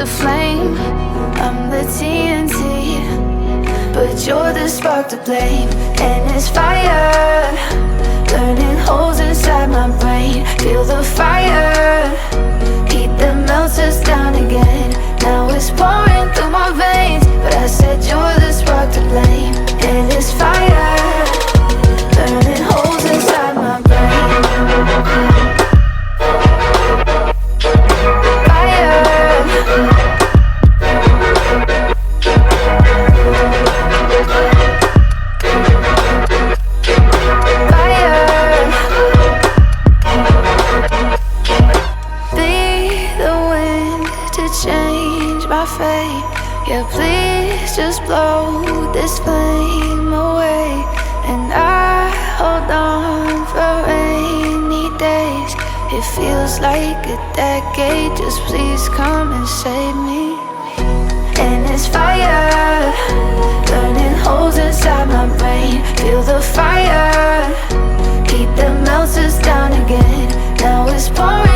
the flame. I'm the TNT, but you're the spark to blame. And it's fire, burning holes inside my brain. Feel the fire, heat that melts us down again. Now it's pouring through my veins, but I said you're the spark to blame. And it's fire, burning holes inside my brain. Change my fate, yeah, please just blow this flame away. And I hold on for rainy days. It feels like a decade, just please come and save me. And it's fire, burning holes inside my brain. Feel the fire, heat that melts us down again. Now it's pouring